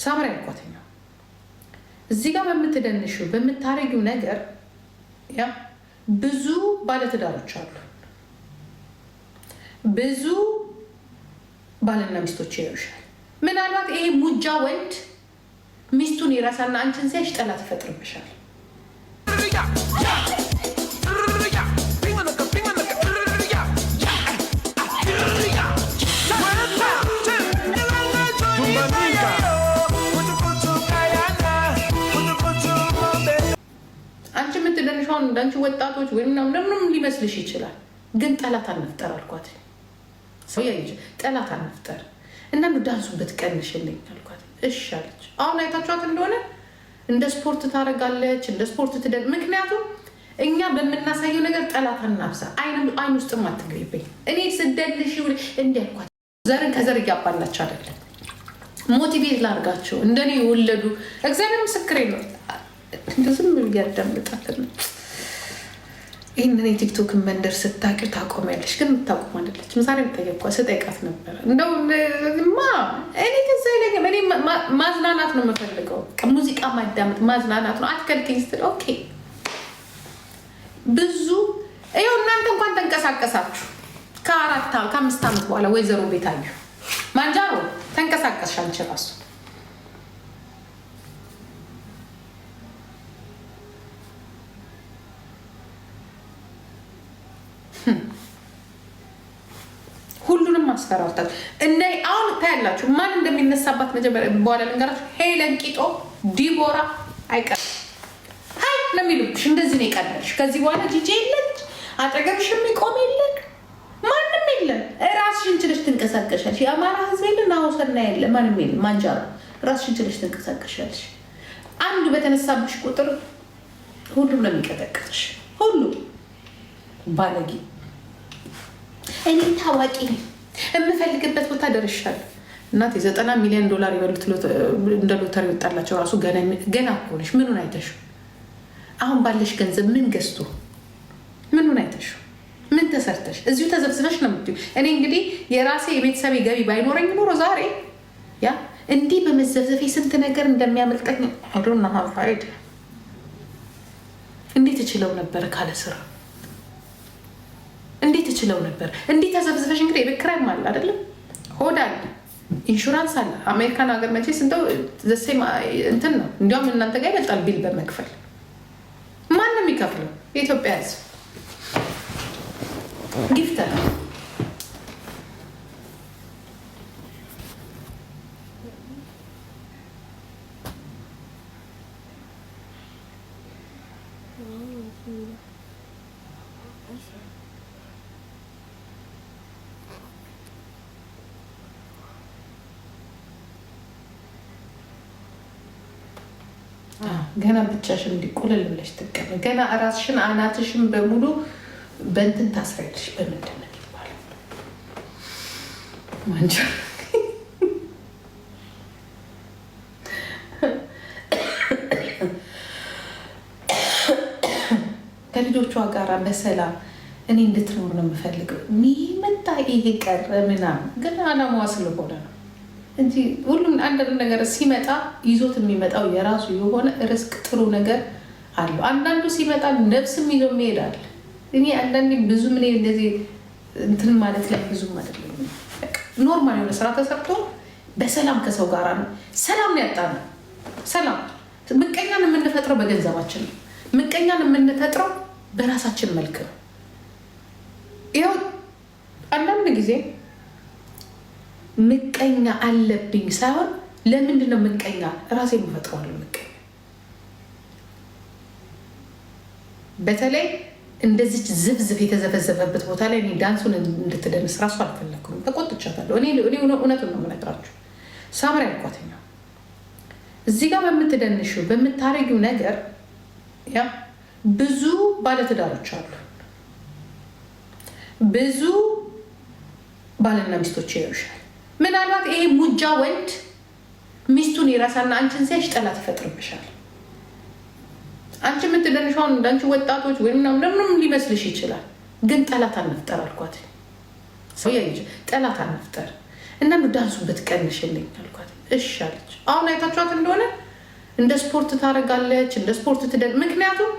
ሳምራ ያልኳትኛ እዚህ ጋር በምትደንሽው በምታረጊው ነገር ያ ብዙ ባለትዳሮች አሉ። ብዙ ባልና ሚስቶች ያዩሻል። ምናልባት ይሄ ሙጃ ወንድ ሚስቱን ይረሳና አንቺን ሲያይሽ ጠላት ይፈጥርብሻል። አንቺ የምትደንሻውን እንዳንቺ ወጣቶች ወይም ምንም ሊመስልሽ ይችላል፣ ግን ጠላት አንፍጠር አልኳት። ሰው ያይሽ ጠላት አንፍጠር እና ዳንሱበት ቀንሽልኝ አልኳት። እሺ አለች። አሁን አይታችኋት እንደሆነ እንደ ስፖርት ታደርጋለች፣ እንደ ስፖርት ትደን። ምክንያቱም እኛ በምናሳየው ነገር ጠላት አናብዛ። አይን ውስጥም አትግሪብኝ። እኔ ስደልሽ እንዲህ አልኳት። ዘርን ከዘር እያባላች አይደለም፣ ሞቲቬት ላርጋቸው እንደኔ የወለዱ እግዚአብሔር ምስክሬ ነው። ዝም እያዳምጣለን። ይህንን የቲክቶክ መንደር ስታቂው ታቆሚያለሽ፣ ግን የምታቆም አይደለች። ምሳሌ ጠየኳ ስጠይቃት ነበረ እንደው እኔ ከዛ ይለኝም እኔ ማዝናናት ነው የምፈልገው፣ ሙዚቃ ማዳመጥ ማዝናናት ነው። አትከልክኝ ስትል ኦኬ ብዙ ይኸው እናንተ እንኳን ተንቀሳቀሳችሁ ከ5 ዓመት በኋላ ወይዘሮ ቤታዩ ማንጃሮ ተንቀሳቀስሽ አንቺ ራሱ ሁሉንም ማስፈራርታት እና አሁን ታያላችሁ ማን እንደሚነሳባት መጀመሪያ በኋላ ልንገራችሁ። ሄለን ቂጦ ዲቦራ አይቀርም ሀይ ነው የሚሉብሽ። እንደዚህ ነው የቀለልሽ። ከዚህ በኋላ ጂጂ የለች፣ አጠገብሽ የሚቆም የለን፣ ማንም የለን። ራስሽን ችለሽ ትንቀሳቀሻለሽ። የአማራ ህዝብ የለን፣ አውሰና የለ፣ ማንም የለን። ማንጃራ ራስሽን ችለሽ ትንቀሳቀሻለሽ። አንዱ በተነሳብሽ ቁጥር ሁሉም ነው የሚቀጠቅጥሽ። ሁሉ ባለጌ እኔ ታዋቂ የምፈልግበት ቦታ ደርሻለሁ። እናቴ $90 ሚሊዮን ይበሉት እንደ ሎተሪ ወጣላቸው። ራሱ ገና እኮ ነሽ። ምኑን አይተሽው? አሁን ባለሽ ገንዘብ ምን ገዝቶ ምኑን አይተሽው? ምን ተሰርተሽ? እዚሁ ተዘብዝበሽ ነው የምትይው። እኔ እንግዲህ የራሴ የቤተሰቤ ገቢ ባይኖረኝ ኖሮ ዛሬ ያ እንዲህ በመዘብዘፌ ስንት ነገር እንደሚያመልጠኝ አዶና ሀፋይድ እንዴት እችለው ነበር ካለ ስራ እንዴት እችለው ነበር? እንዴት ተዘብዝበሽ እንግዲህ የቤት ኪራይም አለ አይደለም፣ ሆድ አለ፣ ኢንሹራንስ አለ። አሜሪካን ሀገር መቼስ እንደው ዘሴም እንትን ነው። እንዲያውም እናንተ ጋር ይበልጣል ቢል በመክፈል ማን ነው የሚከፍለው? የኢትዮጵያ ሕዝብ ጊፍተር ገና ብቻሽን እንዲቆለል ብለሽ ትቀመጥ። ገና ራስሽን አናትሽን በሙሉ በእንትን ታስሪያለሽ። በምንድን ነው የሚባለው? ማንጃ ከልጆቿ ጋር በሰላም እኔ እንድትኖር ነው የምፈልገው። መጣ ይሄ ቀረ ምናምን፣ ግን አላማዋ ስለሆነ ነው እንጂ ሁሉም አንዳንድ ነገር ሲመጣ ይዞት የሚመጣው የራሱ የሆነ ርስቅ ጥሩ ነገር አለው። አንዳንዱ ሲመጣ ነፍስም ይዞ ይሄዳል። እኔ አንዳንዴ ብዙ ምን እንደዚህ እንትን ማለት ላይ ብዙም አይደለም። ኖርማል የሆነ ስራ ተሰርቶ በሰላም ከሰው ጋር ነው ሰላም ያጣነው። ሰላም ምቀኛን የምንፈጥረው በገንዘባችን ነው። ምቀኛን የምንፈጥረው በራሳችን መልክ ነው። ይኸው አንዳንድ ጊዜ ምቀኛ አለብኝ ሳይሆን ለምንድን ነው ምቀኛ ራሴ የምፈጥረዋለሁ። ምቀኛ በተለይ እንደዚች ዝብዝብ የተዘፈዘፈበት ቦታ ላይ እኔ ዳንሱን እንድትደንስ ራሱ አልፈለኩም። ተቆጥቻታለሁ። እኔ እውነቱን ነው የምነግራችሁ። ሳምራ ያልኳትኛ እዚህ ጋር በምትደንሽው በምታረጊው ነገር ያ ብዙ ባለትዳሮች አሉ። ብዙ ባልና ሚስቶች ያዩሻል። ምናልባት ይሄ ሙጃ ወንድ ሚስቱን ይረሳና አንቺን ሲያይሽ ጠላት ይፈጥርብሻል። አንቺ የምትደንሻውን እንዳንቺ ወጣቶች ወይም ምንም ሊመስልሽ ይችላል፣ ግን ጠላት አንፍጠር አልኳት። ሰው ያይሽ ጠላት አንፍጠር እና ዳንሱበት ቀንሽልኝ አልኳት። እሺ አለች። አሁን አይታችኋት እንደሆነ እንደ ስፖርት ታደርጋለች፣ እንደ ስፖርት ምክንያቱም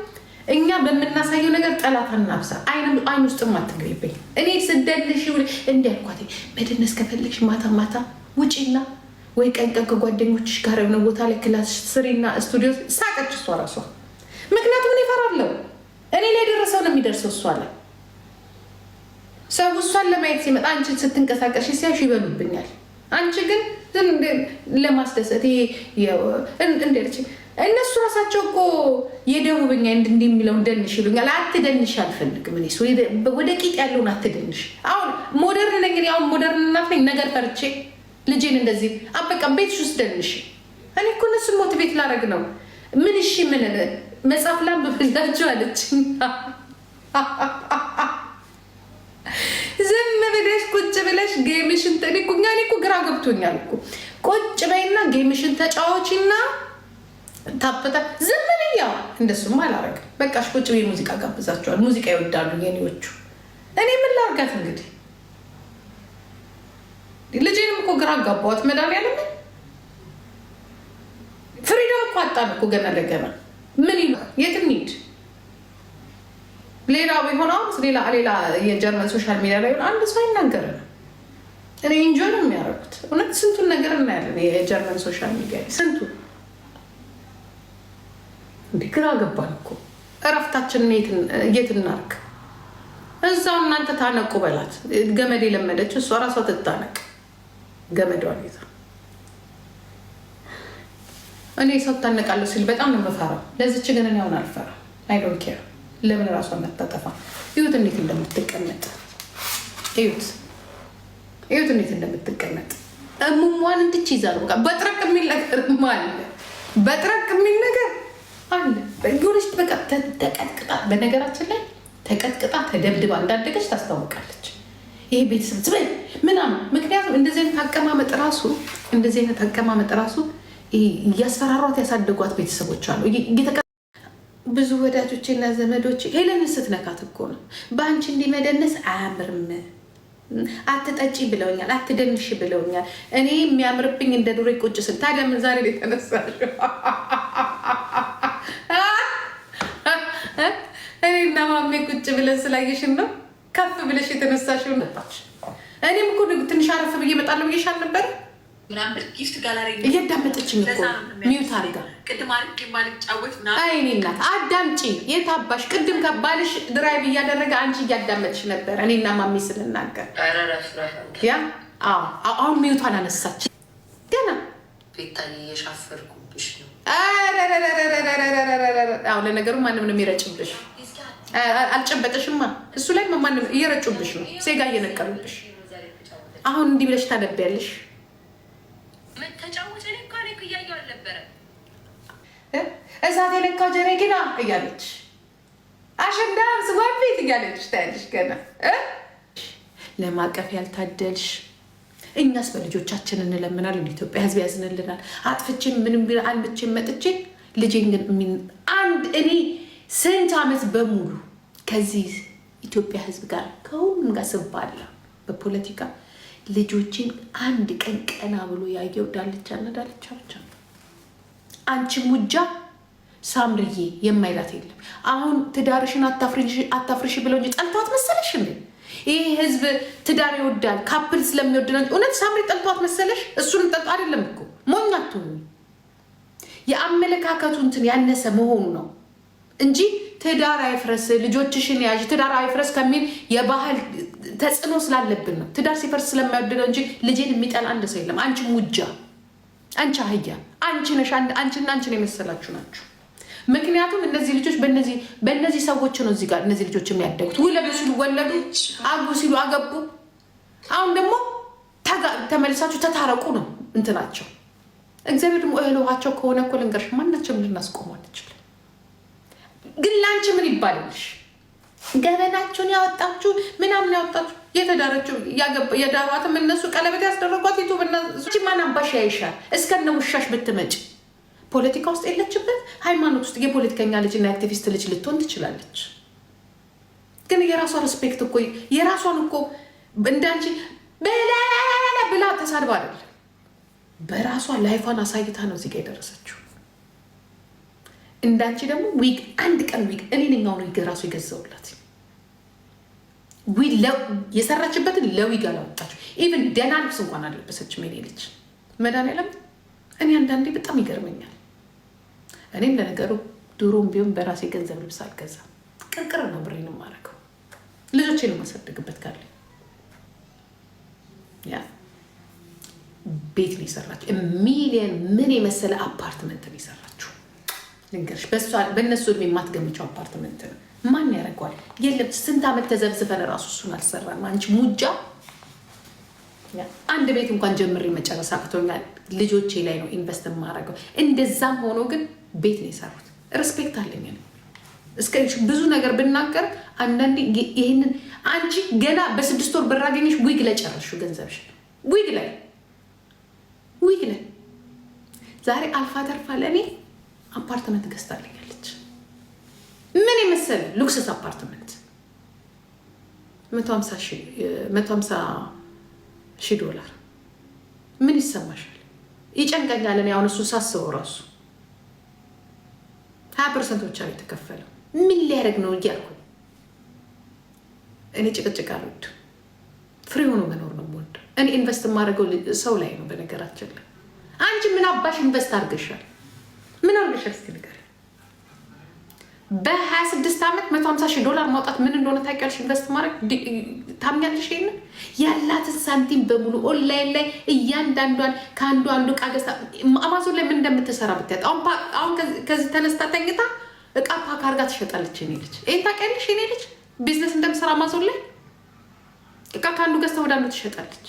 እኛ በምናሳየው ነገር ጠላት አናብሳ። አይን ውስጥም አትግቢብኝ። እኔ ስደልሽ እንዲያልኳት መደነስ ከፈለግሽ ማታ ማታ ውጪና ወይ ቀን ከጓደኞችሽ ጋር የሆነ ቦታ ላይ ክላስ ስሪና ስቱዲዮ ሳቀች እሷ ራሷ። ምክንያቱም እኔ እፈራለሁ። እኔ ላይ ደረሰው ነው የሚደርሰው እሷ ላይ። ሰው እሷን ለማየት ሲመጣ አንቺን ስትንቀሳቀሽ ሲያዩሽ ይበሉብኛል። አንቺ ግን ለማስደሰት እንደልች እነሱ ራሳቸው እኮ የደቡብኛ እንዲህ የሚለው ደንሽ ይሉኛል። አትደንሽ አልፈልግም። እኔ ወደ ቂጥ ያለውን አትደንሽ። አሁን ሞደርን ነኝ። አሁን ሞደርን እናት ነኝ። ነገር ፈርቼ ልጄን እንደዚህ አበቃ ቤትሽ ውስጥ ደንሽ። እኔ እኮ እነሱን ሞቲቬት ላደርግ ነው። ምን እሺ ምን መጽሐፍ ላንብብላችሁ አለች። ዝም ብለሽ ቁጭ ብለሽ ጌምሽን ተልኩኛ። እኔ እኮ ግራ ገብቶኛል እኮ። ቁጭ በይና ጌምሽን ተጫዋቺና ታፈታ ዝም ብያ። እንደሱም አላረግም። በቃሽ ቁጭ በይ። ሙዚቃ ጋብዛቸዋል። ሙዚቃ ይወዳሉ የኔዎቹ። እኔ ምን ላርጋት እንግዲህ? ልጄንም እኮ ግራ አጋባዋት። መድኃኒዓለም ፍሪደም እኮ አጣን እኮ ገና ለገና። ምን ይላል? የት እንሂድ? ሌላ ቢሆን አሁን ሌላ የጀርመን ሶሻል ሚዲያ ላይ አንድ ሰው አይናገርም። እኔ ኢንጆይ ነው የሚያደርጉት። እውነት ስንቱን ነገር እናያለን የጀርመን ሶሻል ሚዲያ ስንቱ። እንደ ግራ ገባን እኮ። እረፍታችንን የት እናርግ? እዛው እናንተ ታነቁ በላት። ገመድ የለመደች እሷ ራሷ ትታነቅ ገመዷን ይዛ። እኔ ሰው ታነቃለሁ ሲል በጣም ነው የምፈራው። ለዚች ግን እኔ አሁን አልፈራም። አይ ዶንት ኬር ለምን ራሷን መታጠፋ። እዩት እንዴት እንደምትቀመጥ። እዩት እንዴት እንደምትቀመጥ። እሙሟን እንድች ይዛሉ። በቃ በጥረቅ የሚል ነገር አለ። በጥረቅ የሚል ነገር አለ። በጎልሽ በቃ ተቀጥቅጣ፣ በነገራችን ላይ ተቀጥቅጣ ተደብድባ እንዳደገች ታስታውቃለች። ይሄ ቤተሰብ ዝበይ ምናምን። ምክንያቱም እንደዚህ አይነት አቀማመጥ ራሱ እያስፈራሯት ያሳደጓት ቤተሰቦች አሉ። ብዙ ወዳጆቼ እና ዘመዶቼ ሄለን ስትነካት እኮ ነው በአንቺ እንዲመደነስ አያምርም፣ አትጠጪ ብለውኛል፣ አትደንሽ ብለውኛል። እኔ የሚያምርብኝ እንደ ዱሬ ቁጭ ስል። ታዲያ ምን ዛሬ ላይ ተነሳሽው? እኔ እና ማሜ ቁጭ ብለን ስላየሽን ነው ከፍ ብለሽ የተነሳሽው ነጣች። እኔም እኮ ትንሽ አረፍ ብዬ እመጣለሁ ብዬሽ አልነበረ? እያዳመጠችኝ እኮ ሚዩት አድርጋ። እኔ እናት አዳምጪ። የት አባሽ? ቅድም ከባልሽ ድራይቭ እያደረገ አንቺ እያዳመጥሽ ነበር እኔና ማሜ ስንናገር። ያ አሁን ሚዩቷን አነሳች ገና። አሁን ለነገሩ ማንም ነው የሚረጭብሽ። አልጨበጠሽማ። እሱ ላይ ማንም እየረጩብሽ ነው፣ ሴጋ እየነቀሉብሽ። አሁን እንዲህ ብለሽ ታነቢያለሽ። እሳት የነካው ጀረጊና እያለች አሸንዳንስ ወንፊት እያለች ታያለሽ። ገና ለማቀፍ ያልታደልሽ። እኛስ በልጆቻችን እንለምናለን። ኢትዮጵያ ሕዝብ ያዝንልናል። አጥፍቼ ምንም ቢል አንብቼ መጥቼ ልጄን ግን እኔ ስንት ዓመት በሙሉ ከዚህ ኢትዮጵያ ሕዝብ ጋር ከሁሉም ጋር ስባላ በፖለቲካ ልጆችን አንድ ቀን ቀና ብሎ ያየው ዳልቻ እና ዳልቻ ብቻ። አንቺ ሙጃ ሳምርዬ የማይላት የለም። አሁን ትዳርሽን አታፍርሽ ብለው እንጂ ጠልቷት መሰለሽ እንዴ? ይህ ህዝብ ትዳር ይወዳል ካፕል ስለሚወድ ነው። እውነት ሳምሪ ጠልቷት መሰለሽ? እሱን ጠልጦ አይደለም እኮ ሞኛቱ። የአመለካከቱ እንትን ያነሰ መሆኑ ነው እንጂ ትዳር አይፍረስ ልጆችሽን ያዥ ትዳር አይፍረስ ከሚል የባህል ተጽዕኖ ስላለብን ነው። ትዳር ሲፈርስ ስለማይወደደው እንጂ ልጄን የሚጠላ አንድ ሰው የለም። አንቺ ሙጃ፣ አንቺ አህያ፣ አንቺ ነሽ። አንቺና አንቺን የመሰላችሁ ናችሁ። ምክንያቱም እነዚህ ልጆች በእነዚህ ሰዎች ነው እዚህ ጋር እነዚህ ልጆች የሚያደጉት። ውለዱ ሲሉ ወለዱ፣ አግቡ ሲሉ አገቡ። አሁን ደግሞ ተመልሳችሁ ተታረቁ ነው እንትናቸው። እግዚአብሔር ደግሞ እህል ውሃቸው ከሆነ እኮ ልንገርሽ ማናቸውም ልናስቆመው አንችልም። ግን ለአንቺ ምን ይባልልሽ? ገበናችሁን ያወጣችሁ ምናምን ያወጣችሁ የተዳረችው የዳሯትም እነሱ ቀለበት ያስደረጓት ዩቱብና ማን አባሽ ያይሻል? እስከነ ውሻሽ ብትመጭ ፖለቲካ ውስጥ የለችበት። ሃይማኖት ውስጥ የፖለቲከኛ ልጅና የአክቲቪስት ልጅ ልትሆን ትችላለች። ግን የራሷ ሬስፔክት እኮ የራሷን እኮ እንዳንቺ ብላ ተሳድባ አይደለም በራሷ ላይፏን አሳይታ ነው እዚህ ጋር የደረሰችው። እንዳንቺ ደግሞ ዊግ አንድ ቀን ዊግ እኔ ነኝ አሁን ዊግ ራሱ የገዛውላት ዊግ የሰራችበትን ለዊግ አላወጣችው። ኢቭን ደህና ልብስ እንኳን አለበሰችም የኔ ልጅ። መድኃኒዓለም እኔ አንዳንዴ በጣም ይገርመኛል። እኔም ለነገሩ ድሮም ቢሆን በራሴ ገንዘብ ልብስ አልገዛም። ቅርቅር ነው ብሬን የማደርገው ልጆቼን የማሳድግበት ካለ ያ ቤት ነው የሰራችው። ሚሊየን ምን የመሰለ አፓርትመንት ነው የሰራችው ልንገርሽ። በእነሱ እድሜ የማትገምቸው አፓርትመንት ነው። ማን ያደርገዋል? የለም። ስንት ዓመት ተዘብዝፈን ራሱ እሱን አልሰራም። አንቺ ሙጃ። አንድ ቤት እንኳን ጀምሬ መጨረስ አቅቶኛል። ልጆቼ ላይ ነው ኢንቨስት የማደርገው። እንደዛም ሆኖ ግን ቤት ነው የሰሩት። ሪስፔክት አለኝ ነው። እስከ ብዙ ነገር ብናገር አንዳንዴ ይሄንን አንቺ ገና በ6 ወር ብር አገኘሽ ዊግ ላይ ጨረስሽው ገንዘብሽ። ዊግ ላይ ዛሬ አልፋ ተርፋ ለእኔ አፓርትመንት ገዝታለኛለች። ምን የመሰለ ሉክስስ አፓርትመንት $150,000 ምን ይሰማሻል? ይጨንቀኛል። እኔ አሁን እሱ ሳስበው ራሱ 20% ብቻ ነው የተከፈለው። ምን ሊያደርግ ነው እያልኩ እኔ ጭቅጭቅ አልወድም። ፍሪ ሆኖ መኖር ነው የምወደው። እኔ ኢንቨስት የማደርገው ሰው ላይ ነው። በነገራችን ላይ አንቺ ምን አባሽ ኢንቨስት አድርገሻል? ምን አድርገሻል? እስኪ ንገሪኝ። በ26 ዓመት $150,000 ማውጣት ምን እንደሆነ ታውቂያለሽ? ኢንቨስት ማድረግ ታምኛለሽ? ይሄንን ያላትን ሳንቲም በሙሉ ኦንላይን ላይ እያንዳንዷን ከአንዱ ዕቃ ገዝታ አማዞን ላይ ምን እንደምትሰራ ብታያት። አሁን ከዚህ ተነስታ ተኝታ ዕቃ ፓክ አድርጋ ትሸጣለች። እኔ ልጅ ይሄን ታውቂያለሽ? እኔ ልጅ ቢዝነስ እንደምትሰራ አማዞን ላይ ዕቃ ከአንዱ ገዝታ ወደ አንዱ ትሸጣለች።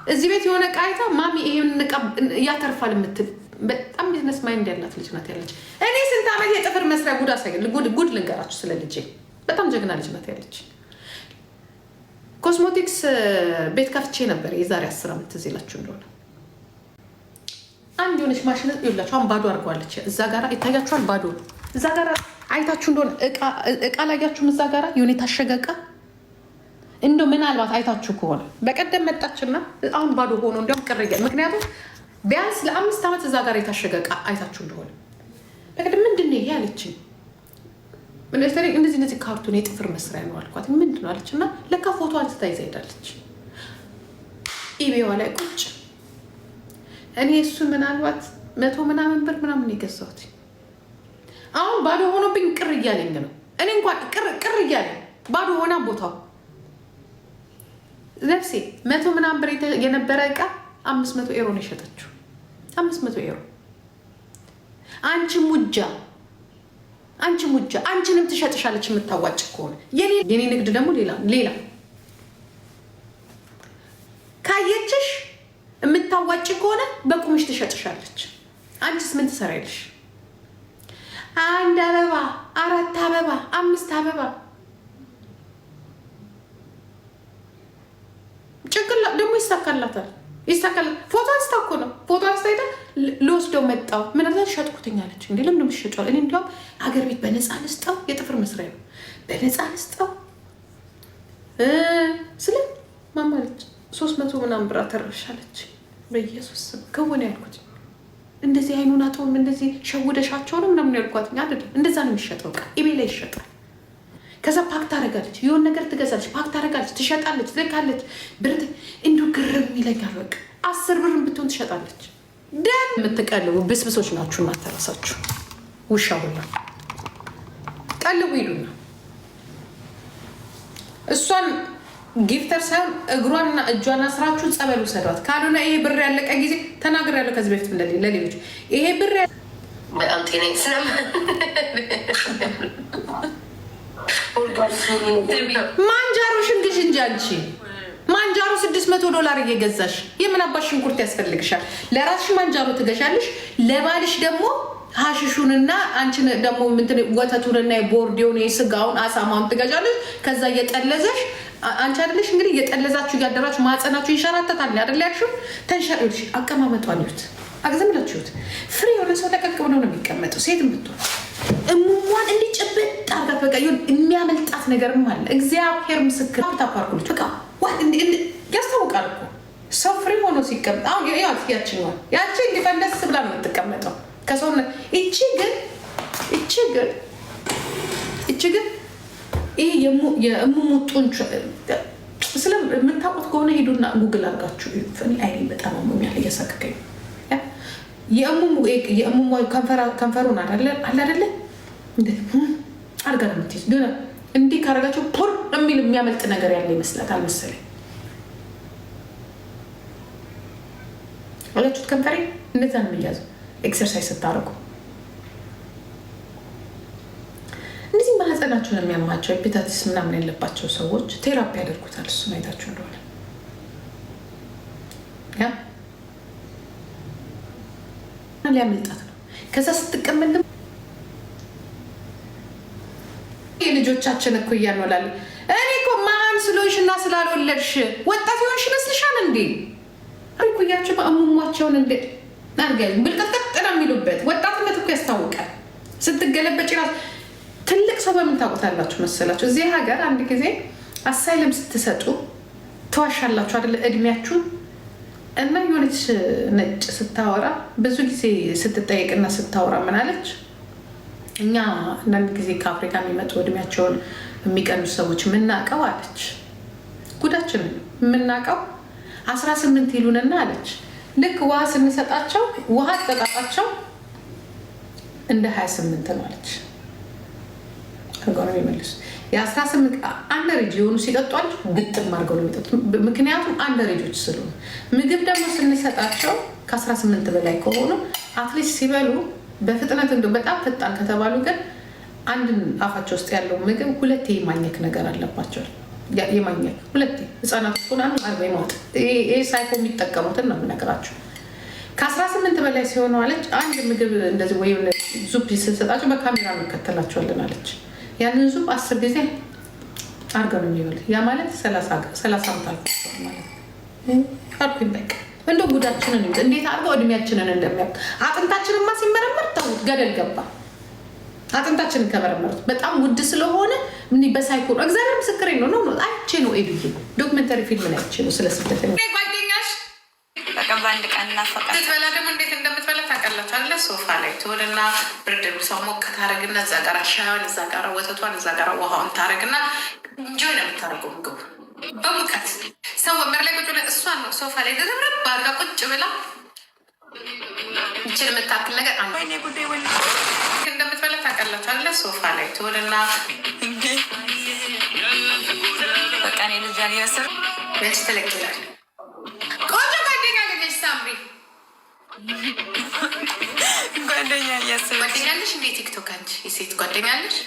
እዚህ ቤት የሆነ ዕቃ አይታ ማሚ ይሄን ዕቃ ያተርፋል የምትል በጣም ቢዝነስ ማይንድ ያላት ልጅ ናት ያለች። እኔ ስንት ዓመት የጥፍር መስሪያ ጉድ አሳየን። ጉድ ልንገራችሁ ስለ ልጄ። በጣም ጀግና ልጅ ናት ያለች። ኮስሞቲክስ ቤት ከፍቼ ነበር የዛሬ 10 ዓመት ትዝ ይላችሁ እንደሆነ። አንድ የሆነች ማሽን ይላችሁ አሁን ባዶ አድርገዋለች። እዛ ጋራ ይታያችኋል፣ ባዶ ነው። እዛ ጋራ አይታችሁ እንደሆነ ዕቃ ላያችሁም። እዛ ጋራ የሆነ የታሸገ ዕቃ እንደው ምናልባት አይታችሁ ከሆነ በቀደም መጣችና አሁን ባዶ ሆኖ እንዲያውም ቅርያ። ምክንያቱም ቢያንስ ለ5 ዓመት እዛ ጋር የታሸገ ዕቃ አይታችሁ እንደሆነ በቀደም ምንድን ነው ይሄ አለችኝ። እንደዚህ ካርቱን የጥፍር መስሪያ ነው አልኳት። ምንድን ነው አለች እና ለካ ፎቶ አንስታ ይዛ ሄዳለች ኢቤዋ ላይ ቁጭ። እኔ እሱን ምናልባት 100 ምናምን ብር ምናምን የገዛሁት አሁን ባዶ ሆኖብኝ ቅር እያለኝ ነው። እኔ እንኳን ቅር እያለኝ ባዶ ሆና ቦታው ነፍሴ 100 ምናምን ብር የነበረ ዕቃ 500 ዩሮ ነው የሸጠችው። 500 ዩሮ። አንቺ ሙጃ አንቺንም ትሸጥሻለች የምታዋጭ ከሆነ። የኔ ንግድ ደግሞ ሌላ ካየችሽ የምታዋጭ ከሆነ በቁምሽ ትሸጥሻለች። አንቺስ ምን ትሰሪያለሽ? 1 አበባ፣ 4 አበባ፣ 5 አበባ ጭንቅላ ደግሞ ይሳካላታል። ፎቶ አንስታ እኮ ነው። ፎቶ አንስታ ሄዳ ልወስደው መጣሁ። ምን አለ ሸጥኩትኛለች። እንዴ ለምን ምሽጫል? እኔ እንዲያውም አገር ቤት በነፃ ልስጠው፣ የጥፍር መስሪያ ነው በነፃ ልስጠው ስለ ማማለች 300 ምናምን ብር አተረፍሻለች። በኢየሱስ ስም ከሆነ ያልኩት እንደዚህ አይኑን አጥቶም እንደዚህ ሸውደሻቸው ነው ምናምን ያልኳት አይደለም። እንደዛ ነው የሚሸጠው። ዕቃ ኢቤ ላይ ይሸጣል። ከዛ ፓክ ታደርጋለች፣ የሆነ ነገር ትገዛለች፣ ፓክ ታደርጋለች፣ ትሸጣለች፣ ትልካለች። ብር እንዲሁ ግርም ይለኛል። በቃ 10 ብር ብትሆን ትሸጣለች። ደም የምትቀልቡ ብስብሶች ናችሁ እናንተ ራሳችሁ። ውሻ ሁላ ቀልቡ ይሉና እሷን ጊፍተር ሳይሆን እግሯንና እጇን አስራችሁ ጸበል ውሰዷት። ካልሆነ ይሄ ብር ያለቀ ጊዜ ተናግሬያለሁ ከዚህ በፊት ለሌሎች ይሄ ብር በጣም ጤነኝ ስለማ ማንጃሮሽን ግዢ እንጂ አንቺ ማንጃሮ $600 እየገዛሽ የምን አባሽ ሽንኩርት ያስፈልግሻል? ለራስሽ ማንጃሮ ትገዣለሽ፣ ለባልሽ ደግሞ ሀሽሹንና አንቺን ደግሞ ወተቱንና የቦርዴውን የስጋውን አሳማውን ትገዣለሽ። ከዛ እየጠለዘሽ አንቺ አይደለሽ እንግዲህ እየጠለዛችሁ እያደራችሁ ማጸናችሁ ይንሸራተታል አይደል? ያልሽው ተንሸራቶች አቀማመጧን ይሁት አግዘምላችሁት። ፍሪ የሆነ ሰው ለቀቅ ብሎ ነው የሚቀመጠው። ሴትም ብትሆን እሙሟን እንዲጨበጥ አርጋት በቃ የሚያመልጣት ነገርም አለ። እግዚአብሔር ምስክር ታፓርኩልች በቃ ያስታውቃል እኮ ሰው ፍሪ ሆኖ ሲቀመጥ አሁን ያቺ እንዲፈለስ ብላ ነው የምትቀመጠው ከሰውነት። እቺ ግን ይሄ የእሙሙጡን ስለምታውቁት ከሆነ ሄዱና ጉግል አድርጋችሁ አይ በጣም አሞኛል እያሳከከኝ የእሙሙ ከንፈሩን አለ አይደለ እንዴ አድርጋ ነው የምትይዝ። ግን እንዲህ ካደረጋቸው ፖር የሚል የሚያመልጥ ነገር ያለ ይመስላታል መሰለኝ። አላችሁት ከንፈሬ እንደዛ ነው የሚያዘው ኤክሰርሳይዝ ስታደርጉ። እንደዚህ ማህፀናቸውን የሚያማቸው ሄፓታይተስ ምናምን ያለባቸው ሰዎች ቴራፒ ያደርጉታል። እሱን አይታችሁ እንደሆነ ሊያመልጣት ነው። ከዛ ስትቀመጥ የልጆቻችን እኮ እያንወላለን። እኔ እኮ መሀን ስለሆንሽ እና ስላልወለድሽ ወጣት የሆንሽ ይመስልሻል እንዴ? እኩያቸው በእሙሟቸውን እንደ አድርገን ብልቅጥቅጥ ነው የሚሉበት። ወጣትነት እኮ ያስታውቃል። ስትገለበጭ ራሱ ትልቅ ሰው በምን ታውቁታላችሁ መሰላችሁ? እዚህ ሀገር አንድ ጊዜ አሳይለም ስትሰጡ ተዋሻላችሁ አይደለ እድሜያችሁን እና የሆነች ነጭ ስታወራ ብዙ ጊዜ ስትጠየቅና ስታወራ ምን አለች? እኛ አንዳንድ ጊዜ ከአፍሪካ የሚመጡ እድሜያቸውን የሚቀኑ ሰዎች የምናውቀው አለች ጉዳችን የምናውቀው 18 ይሉንና አለች ልክ ውሃ ስንሰጣቸው ውሃ አጠጣጣቸው እንደ 28 ነው አለች። አርገው ነው የሚመልሱ። የ18 አንደሬጅ የሆኑ ሲጠጧል ግጥም አድርገው ነው የሚጠጡት። ምክንያቱም አንደሬጆች ስለሆኑ። ምግብ ደግሞ ስንሰጣቸው ከ18 በላይ ከሆኑ አትሊስት ሲበሉ በፍጥነት እንደ በጣም ፈጣን ከተባሉ ግን አንድን አፋቸው ውስጥ ያለው ምግብ ሁለቴ የማኘክ ነገር አለባቸው። የማኘክ ሁለቴ ህፃናት ሆናኑ አርበ ይማጥ ይሄ ሳይኮ የሚጠቀሙትን ነው የምነግራቸው። ከ18 በላይ ሲሆኑ አለች አንድ ምግብ እንደዚህ ወይ ዙፕ ስንሰጣቸው በካሜራ እንከተላቸዋለን አለች። ያንን ዙፕ 10 ጊዜ አርገው ነው የሚበሉት። ያ ማለት 30 ዓመት አልፏል ማለት አልኩኝ። በቃ እንደው ጉዳችንን እንዴት አድርገው እድሜያችንን እንደሚያውቁ። አጥንታችንማ ሲመረመር ተውት ገደል ገባ። አጥንታችንን ከመረመሩት በጣም ውድ ስለሆነ ምን በሳይኮ እግዚአብሔር ምስክሬ ነው አይቼ ነው ኤቢዬ ዶክመንተሪ ፊልም ላይ አይቼ ነው ስለ ስደተኛ ጓደኛሽ በቃ በአንድ ቀን እናፈቃለን። ስትበላ ደግሞ እንዴት እንደምትበላ ታውቃላችሁ አይደለ? ሶፋ ላይ ትወልና ብርድ ልብሷ ሞቅ ታደርግና እዛ ጋር ሻዩን እዛ ጋር ወተቷን እዛ ጋር ውሃውን ታደርግና እንጆይ ነው የምታደርገው ምግቡ በሙቀት ሰው ወንበር ላይ ቁጭ ብላ እሷን ነው ሶፋ ላይ ደረብረብ ባርጋ ቁጭ ብላ ይችል የምታክል ነገር ወይኔ ጉዳይ ወይ እንደምትበላ ታውቃላችሁ አይደለ? ሶፋ ላይ ትወልና በቃ እኔ ልጅ አልያስር ያች ተለቅላል። ቆንጆ ጓደኛ ገኘች ሳምሪ። ጓደኛ እያስር ጓደኛለሽ እንዴ? ቲክቶክ አንቺ የሴት ጓደኛለሽ?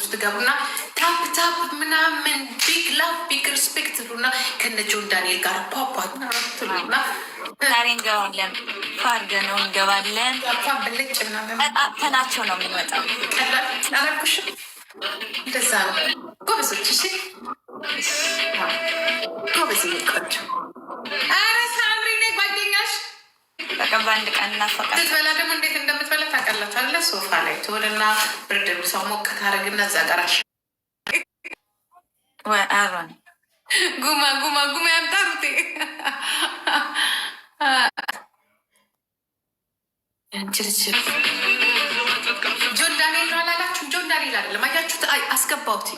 ትገቡና ታፕ ታፕ ምናምን ቢግ ላቭ ቢግ ሪስፔክት ሉና ከነ ጆን ዳንኤል ጋር ፓፓ ትሉና ዛሬ እንገባለን። ፋርገ ነው እንገባለን። ብልጭ ተናቸው ነው የሚመጣው። አላልኩሽም? እንደዛ ነው ጎበዞች። እሺ ጎበዝ የሚቆቸው አረ ሳምሪ ነ ጓደኛሽ በቃ በአንድ ቀን እናፈቃለን። ስትበላ ደግሞ እንዴት እንደምትበላ ታውቃላችሁ አይደለ? ሶፋ ላይ ትወልና ብርድ ልብሷ ሞቅ ታደርግና እዛ ጋር አሮን ጉማ ያምጣሩቴ እንችልችል ጆን ዳንኤል ነው አላላችሁ? ጆን ዳንኤል አይደለም አያችሁት? አስገባውት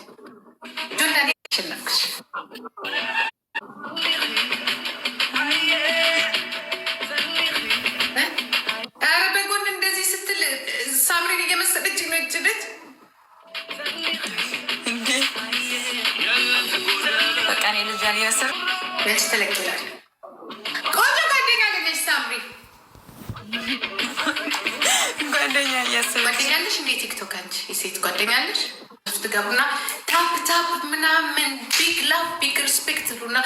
ጆን ዳንኤል ሽነክሽ ኧረ በጎን እንደዚህ ስትል ሳምሪን እየመሰለች ነጭነች። በቃ እኔ ልጅ አልያስር ያች ተለቅላል። ቆንጆ ጓደኛ ገኘች ሳምሪ። ጓደኛ እያስር ጓደኛለሽ እንዴ? ቲክቶክ አንቺ የሴት ጓደኛለሽ? ትገቡና ታፕ ታፕ ምናምን ቢግ ላቭ ቢግ ሪስፔክት ሉና